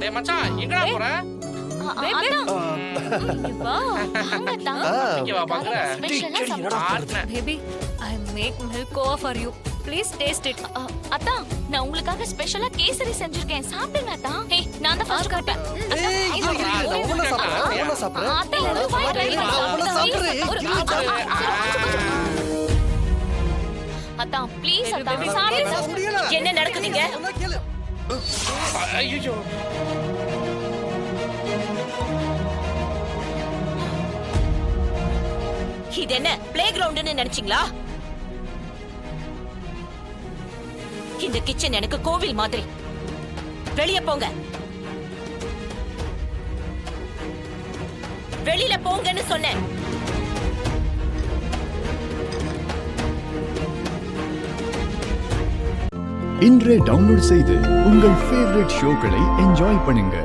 டேய் மச்சான் எங்கடா போற? இங்க வா பாக்குற. ஆடுறேன். Baby, I make milk coa for you. Please taste it. அத்தா நான் உங்களுக்காக ஸ்பெஷலா கேசரி செஞ்சிருக்கேன். சாப்பிடுங்க அத்தா. ஏய் நான் தான் ஃபர்ஸ்ட் கட்டேன். அத்தா ஒரு வாய் ட்ரை அத்தா ப்ளீஸ் அத்தா சாப்பிடுங்க. என்ன நடக்குதுங்க? ஐயோ இது என்ன பிளே கிரவுண்ட்னு நினைச்சீங்களா? இந்த கிச்சன் எனக்கு கோவில் மாதிரி. வெளிய போங்க, வெளியில போங்கன்னு சொன்னேன். இன்றே டவுன்லோட் செய்து உங்கள் ஃபேவரட் ஷோக்களை என்ஜாய் பண்ணுங்க.